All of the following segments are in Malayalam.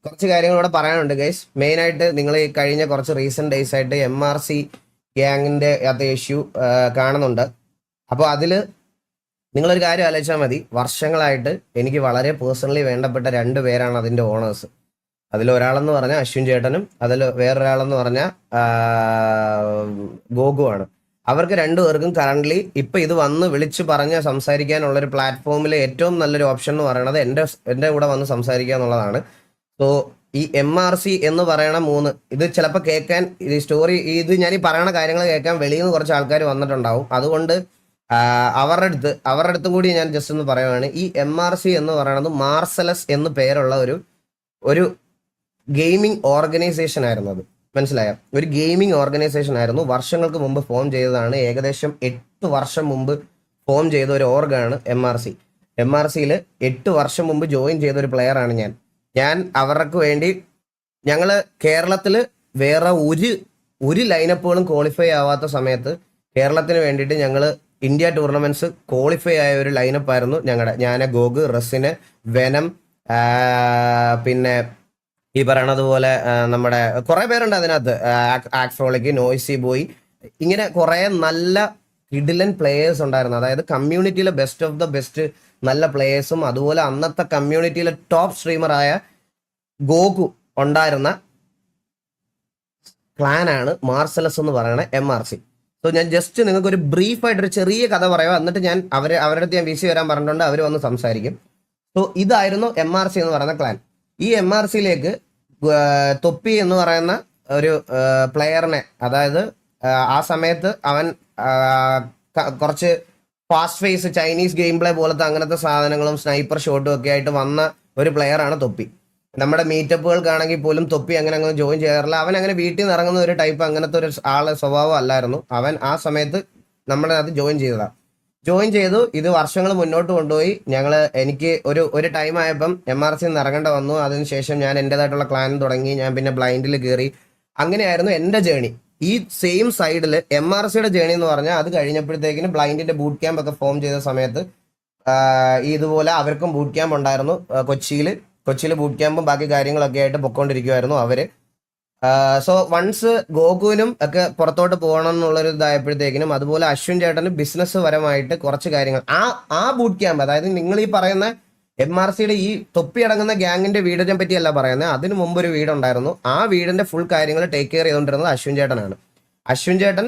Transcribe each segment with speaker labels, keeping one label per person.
Speaker 1: കുറച്ച് കാര്യങ്ങൾ ഇവിടെ പറയാനുണ്ട് ഗൈസ്. മെയിനായിട്ട് നിങ്ങൾ ഈ കഴിഞ്ഞ കുറച്ച് റീസെന്റ് ഡേയ്സ് ആയിട്ട് MRC ഗ്യാങ്ങിന്റെ അത് ഇഷ്യൂ കാണുന്നുണ്ട്. അപ്പോൾ അതിൽ നിങ്ങളൊരു കാര്യം ആലോചിച്ചാൽ മതി. വർഷങ്ങളായിട്ട് എനിക്ക് വളരെ പേഴ്സണലി വേണ്ടപ്പെട്ട രണ്ട് പേരാണ് അതിന്റെ ഓണേഴ്സ്. അതിൽ ഒരാളെന്ന് പറഞ്ഞാൽ അശ്വിൻ ചേട്ടനും അതിൽ വേറൊരാളെന്ന് പറഞ്ഞാൽ ഗോഗു ആണ്. അവർക്ക് രണ്ടുപേർക്കും കറണ്ട്ലി ഇപ്പൊ ഇത് വന്ന് വിളിച്ച് പറഞ്ഞ് സംസാരിക്കാനുള്ള ഒരു പ്ലാറ്റ്ഫോമിൽ ഏറ്റവും നല്ലൊരു ഓപ്ഷൻ എന്ന് പറയുന്നത് എൻ്റെ കൂടെ വന്ന് സംസാരിക്കുക എന്നുള്ളതാണ്. സോ ഈ MRC എന്ന് പറയണ ഇത് ചിലപ്പോൾ കേൾക്കാൻ ഈ സ്റ്റോറി ഇത് ഞാൻ ഈ പറയണ കാര്യങ്ങൾ കേൾക്കാൻ വെളിയിൽ നിന്ന് കുറച്ച് ആൾക്കാർ വന്നിട്ടുണ്ടാവും. അതുകൊണ്ട് അവരുടെ അടുത്തും കൂടി ഞാൻ ജസ്റ്റ് ഒന്ന് പറയുവാണ്. ഈ MRC എന്ന് പറയുന്നത് മാർസലസ് എന്ന് പേരുള്ള ഒരു ഗെയിമിംഗ് ഓർഗനൈസേഷൻ ആയിരുന്നു. അത് മനസ്സിലായോ? ഒരു ഗെയിമിംഗ് ഓർഗനൈസേഷൻ ആയിരുന്നു. വർഷങ്ങൾക്ക് മുമ്പ് ഫോം ചെയ്തതാണ്. ഏകദേശം 8 വർഷം മുമ്പ് ഫോം ചെയ്ത ഒരു ഓർഗാണ് MRC. MRCയിൽ 8 വർഷം മുമ്പ് ജോയിൻ ചെയ്ത ഒരു പ്ലെയറാണ് ഞാൻ അവർക്ക് വേണ്ടി ഞങ്ങൾ കേരളത്തിൽ വേറെ ഒരു ലൈനപ്പുകളും ക്വാളിഫൈ ആവാത്ത സമയത്ത് കേരളത്തിന് വേണ്ടിയിട്ട് ഞങ്ങൾ ഇന്ത്യ ടൂർണമെന്റ്സ് ക്വാളിഫൈ ആയ ഒരു ലൈനപ്പ് ആയിരുന്നു ഞാൻ ഗോഗ്, റസിന്, വെനം, പിന്നെ ഈ പറയണതുപോലെ നമ്മുടെ കുറെ പേരുണ്ട് അതിനകത്ത്. ആക്ഫ്രോളിക്ക്, നോയ്സി ബോയ്, ഇങ്ങനെ കുറെ നല്ല കിഡിലൻ പ്ലേയേഴ്സ് ഉണ്ടായിരുന്നു. അതായത് കമ്മ്യൂണിറ്റിയിലെ ബെസ്റ്റ് ഓഫ് ദ ബെസ്റ്റ് നല്ല പ്ലേയേഴ്സും അതുപോലെ അന്നത്തെ കമ്മ്യൂണിറ്റിയിലെ ടോപ്പ് സ്ട്രീമറായ ഗോകു ഉണ്ടായിരുന്ന ക്ലാനാണ് മാർസലസ് എന്ന് പറയുന്ന MRC. സോ ഞാൻ ജസ്റ്റ് നിങ്ങൾക്ക് ഒരു ബ്രീഫായിട്ടൊരു ചെറിയ കഥ പറയാം. എന്നിട്ട് ഞാൻ അവരുടെ അടുത്ത് ഞാൻ VC വരാൻ പറഞ്ഞിട്ടുണ്ട്. അവർ വന്ന് സംസാരിക്കും. സോ ഇതായിരുന്നു MRC എന്ന് പറയുന്ന ക്ലാൻ. ഈ MRCയിലേക്ക് തൊപ്പി എന്ന് പറയുന്ന ഒരു പ്ലെയറിനെ, അതായത് ആ സമയത്ത് അവൻ കുറച്ച് fast face Chinese game play പോലത്തെ അങ്ങനത്തെ സാധനങ്ങളും സ്നൈപ്പർ ഷോട്ടും ഒക്കെ ആയിട്ട് വന്ന ഒരു പ്ലെയറാണ് തൊപ്പി. നമ്മുടെ മീറ്റപ്പുകൾക്കാണെങ്കിൽ പോലും തൊപ്പി അങ്ങനെ ജോയിൻ ചെയ്യാറില്ല. അവൻ അങ്ങനെ വീട്ടിൽ നിന്ന് ഇറങ്ങുന്ന ഒരു ടൈപ്പ് അങ്ങനത്തെ ഒരു സ്വഭാവം അല്ലായിരുന്നു. അവൻ ആ സമയത്ത് നമ്മുടെ അത് ജോയിൻ ചെയ്തു. ഇത് വർഷങ്ങൾ മുന്നോട്ട് കൊണ്ടുപോയി. എനിക്ക് ഒരു ടൈം ആയപ്പം MRC നിന്ന് ഇറങ്ങേണ്ട വന്നു. അതിനുശേഷം ഞാൻ എൻ്റെതായിട്ടുള്ള ക്ലാൻ തുടങ്ങി. ഞാൻ പിന്നെ ബ്ലൈൻഡിൽ കയറി. അങ്ങനെയായിരുന്നു എൻ്റെ ജേണി. ഈ സെയിം സൈഡിൽ MRCയുടെ ജേണി എന്ന് പറഞ്ഞാൽ അത് കഴിഞ്ഞപ്പോഴത്തേക്കിന് ബ്ലൈൻഡിന്റെ ബൂട്ട് ക്യാമ്പ് ഒക്കെ ഫോം ചെയ്ത സമയത്ത് ഇതുപോലെ അവർക്കും ബൂട്ട് ക്യാമ്പ് ഉണ്ടായിരുന്നു. കൊച്ചിയിൽ ബൂട്ട് ക്യാമ്പും ബാക്കി കാര്യങ്ങളൊക്കെ ആയിട്ട് പൊക്കോണ്ടിരിക്കുമായിരുന്നു അവര്. സോ വൺസ് ഗോകുവിനും ഒക്കെ പുറത്തോട്ട് പോകണം എന്നുള്ളൊരു ഇതായപ്പോഴത്തേക്കിനും അതുപോലെ അശ്വിൻ ചേട്ടന് ബിസിനസ് പരമായിട്ട് കുറച്ച് കാര്യങ്ങൾ ആ ബൂട്ട് ക്യാമ്പ്, അതായത് നിങ്ങൾ ഈ പറയുന്ന MRCയുടെ ഈ തൊപ്പി അടങ്ങുന്ന ഗ്യാങ്ങിന്റെ വീടിനെ പറ്റിയല്ല പറയുന്നത്. അതിന് മുമ്പ് ഒരു വീടുണ്ടായിരുന്നു. ആ വീടിന്റെ ഫുൾ കാര്യങ്ങൾ ടേക്ക് കെയർ ചെയ്തുകൊണ്ടിരുന്നത് അശ്വിൻ ചേട്ടനാണ്. അശ്വിൻ ചേട്ടൻ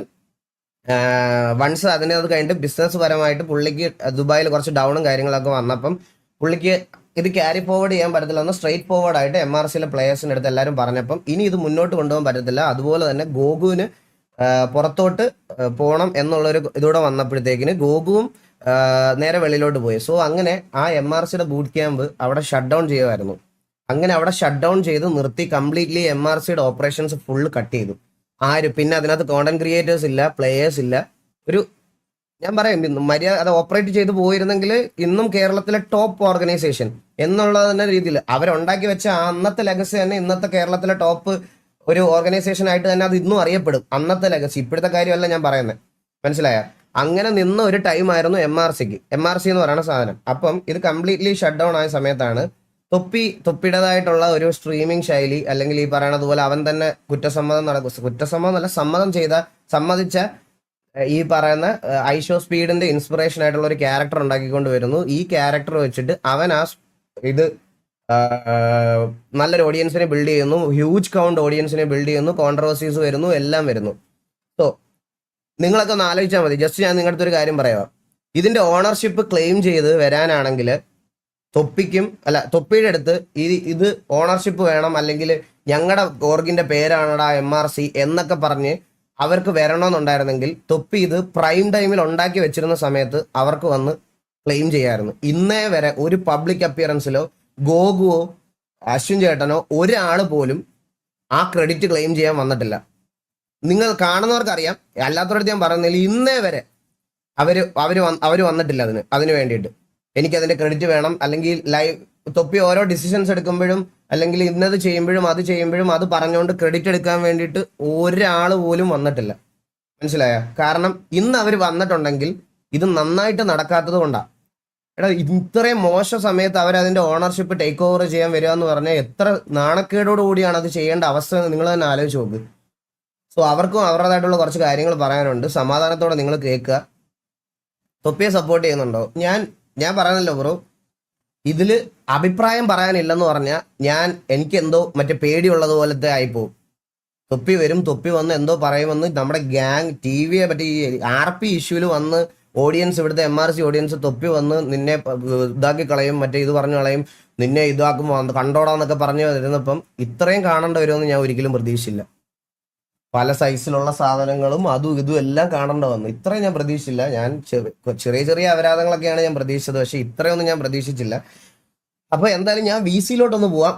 Speaker 1: വൺസ് അത് കഴിഞ്ഞിട്ട് ബിസിനസ് പരമായിട്ട് പുള്ളിക്ക് ദുബായിൽ കുറച്ച് ഡൗണും കാര്യങ്ങളൊക്കെ വന്നപ്പം പുള്ളിക്ക് ഇത് ക്യാരി ഫോർവേഡ് ചെയ്യാൻ പറ്റത്തില്ല എന്ന് സ്ട്രെയിറ്റ് ഫോർവേഡ് ആയിട്ട് MRCയിലെ പ്ലേയേഴ്സിൻ്റെ അടുത്ത് എല്ലാവരും പറഞ്ഞപ്പം ഇനി ഇത് മുന്നോട്ട് കൊണ്ടുപോകാൻ പറ്റത്തില്ല. അതുപോലെ തന്നെ ഗോകുവിന് പുറത്തോട്ട് പോകണം എന്നുള്ളൊരു ഇതൂടെ വന്നപ്പോഴത്തേക്കിന് ഗോകുവും നേരെ വെളിയിലോട്ട് പോയി. സോ അങ്ങനെ ആ MRCയുടെ ബൂട്ട് ക്യാമ്പ് അവിടെ ഷട്ട് ഡൗൺ ചെയ്യുമായിരുന്നു. അങ്ങനെ അവിടെ ഷട്ട് ഡൗൺ ചെയ്ത് നിർത്തി കംപ്ലീറ്റ്ലി MRCയുടെ ഓപ്പറേഷൻസ് ഫുള്ള് കട്ട് ചെയ്തു. പിന്നെ അതിനകത്ത് കോണ്ടന്റ് ക്രിയേറ്റേഴ്സ് ഇല്ല, പ്ലേയേഴ്സ് ഇല്ല. ഞാൻ പറയാം, മര്യാദ അത് ഓപ്പറേറ്റ് ചെയ്ത് പോയിരുന്നെങ്കിൽ ഇന്നും കേരളത്തിലെ ടോപ്പ് ഓർഗനൈസേഷൻ എന്നുള്ള തന്നെ രീതിയിൽ അവരുണ്ടാക്കി വെച്ച അന്നത്തെ ലെഗസി തന്നെ ഇന്നത്തെ കേരളത്തിലെ ടോപ്പ് ഒരു ഓർഗനൈസേഷൻ ആയിട്ട് തന്നെ അത് ഇന്നും അറിയപ്പെടും. അന്നത്തെ ലെഗസി, ഇപ്പോഴത്തെ കാര്യമല്ല ഞാൻ പറയുന്നത്, മനസ്സിലായ? അങ്ങനെ നിന്ന ഒരു ടൈം ആയിരുന്നു MRC എന്ന് പറയുന്ന സാധനം. അപ്പം ഇത് കംപ്ലീറ്റ്ലി ഷട്ട് ഡൗൺ ആയ സമയത്താണ് തൊപ്പിയുടേതായിട്ടുള്ള ഒരു സ്ട്രീമിംഗ് ശൈലി, അല്ലെങ്കിൽ ഈ പറയണതുപോലെ അവൻ തന്നെ സമ്മതിച്ച ഈ പറയുന്ന ഐഷോ സ്പീഡിന്റെ ഇൻസ്പിറേഷൻ ആയിട്ടുള്ള ഒരു ക്യാരക്ടർ ഉണ്ടാക്കിക്കൊണ്ട് വരുന്നു. ഈ ക്യാരക്ടർ വെച്ചിട്ട് അവൻ ഇത് നല്ലൊരു ഓഡിയൻസിനെ ബിൽഡ് ചെയ്യുന്നു, ഹ്യൂജ് കൗണ്ട് ഓഡിയൻസിനെ ബിൽഡ് ചെയ്യുന്നു, കോൺട്രവേഴ്സീസ് വരുന്നു, എല്ലാം വരുന്നു. സോ നിങ്ങളൊക്കെ ഒന്ന് ആലോചിച്ചാൽ മതി. ജസ്റ്റ് ഞാൻ നിങ്ങളുടെ ഒരു കാര്യം പറയാം. ഇതിന്റെ ഓണർഷിപ്പ് ക്ലെയിം ചെയ്ത് വരാനാണെങ്കിൽ തൊപ്പിയുടെ അടുത്ത് ഇത് ഓണർഷിപ്പ് വേണം, അല്ലെങ്കിൽ ഞങ്ങളുടെ ഓർഗിന്റെ പേരാണടാ MRC എന്നൊക്കെ പറഞ്ഞ് അവർക്ക് വരണമെന്നുണ്ടായിരുന്നെങ്കിൽ തൊപ്പി ഇത് പ്രൈം ടൈമിൽ ഉണ്ടാക്കി വെച്ചിരുന്ന സമയത്ത് അവർക്ക് വന്ന് ക്ലെയിം ചെയ്യാമായിരുന്നു. ഇന്നേ വരെ ഒരു പബ്ലിക് അപ്പിയറൻസിലോ ഗോകുവോ അശ്വിൻ ചേട്ടനോ ഒരാൾ പോലും ആ ക്രെഡിറ്റ് ക്ലെയിം ചെയ്യാൻ വന്നിട്ടില്ല. നിങ്ങൾ കാണുന്നവർക്കറിയാം, അല്ലാത്തവരുടെ ഞാൻ പറയുന്നില്ല. ഇന്നേ വരെ അവര് വന്നിട്ടില്ല അതിന് വേണ്ടിയിട്ട് എനിക്കതിന്റെ ക്രെഡിറ്റ് വേണം, അല്ലെങ്കിൽ തൊപ്പി ഓരോ ഡിസിഷൻസ് എടുക്കുമ്പോഴും അല്ലെങ്കിൽ ഇന്നത് ചെയ്യുമ്പോഴും അത് പറഞ്ഞുകൊണ്ട് ക്രെഡിറ്റ് എടുക്കാൻ വേണ്ടിയിട്ട് ഒരാൾ പോലും വന്നിട്ടില്ല. മനസ്സിലായ? കാരണം ഇന്ന് അവർ വന്നിട്ടുണ്ടെങ്കിൽ ഇത് നന്നായിട്ട് നടക്കാത്തത് കൊണ്ടാണ്. എടാ ഇത്രയും മോശം സമയത്ത് അവരതിന്റെ ഓണർഷിപ്പ് ടേക്ക് ഓവർ ചെയ്യാൻ വരിക എന്ന് പറഞ്ഞാൽ എത്ര നാണക്കേടോട് കൂടിയാണ് അത് ചെയ്യേണ്ട അവസ്ഥ എന്ന് നിങ്ങൾ തന്നെ ആലോചിച്ച് നോക്ക്. സോ അവർക്കും അവരുടേതായിട്ടുള്ള കുറച്ച് കാര്യങ്ങൾ പറയാനുണ്ട്. സമാധാനത്തോടെ നിങ്ങൾ കേൾക്കുക. തൊപ്പിയെ സപ്പോർട്ട് ചെയ്യുന്നുണ്ടോ? ഞാൻ പറഞ്ഞല്ലോ ബ്രോ, ഇതില് അഭിപ്രായം പറയാനില്ലെന്ന് പറഞ്ഞാൽ എനിക്ക് എന്തോ മറ്റേ പേടിയുള്ളത് പോലത്തെ ആയിപ്പോവും. തൊപ്പി വരും, തൊപ്പി വന്ന് എന്തോ പറയുമെന്ന് നമ്മുടെ ഗ്യാങ് TVയെ പറ്റി RP ഇഷ്യൂവിൽ വന്ന് ഓഡിയൻസ്, ഇവിടുത്തെ MRC ഓഡിയൻസ് തൊപ്പി വന്ന് നിന്നെ ഇതാക്കി കളയും, മറ്റേ ഇത് പറഞ്ഞു കളയും, നിന്നെ ഇതാക്കും കണ്ടോടാന്നൊക്കെ പറഞ്ഞു വരുന്നപ്പം ഇത്രയും കാണേണ്ടി വരുമെന്ന് ഞാൻ ഒരിക്കലും പ്രതീക്ഷിച്ചില്ല. പല സൈസിലുള്ള സാധനങ്ങളും അതും ഇതും എല്ലാം കാണേണ്ടി വന്നു. ഇത്രയും ഞാൻ പ്രതീക്ഷിച്ചില്ല. ഞാൻ ചെറിയ ചെറിയ അപരാധങ്ങളൊക്കെയാണ് ഞാൻ പ്രതീക്ഷിച്ചത്, പക്ഷെ ഇത്രയൊന്നും ഞാൻ പ്രതീക്ഷിച്ചില്ല. അപ്പൊ എന്തായാലും ഞാൻ VC-ലോട്ടൊന്ന് പോവാം.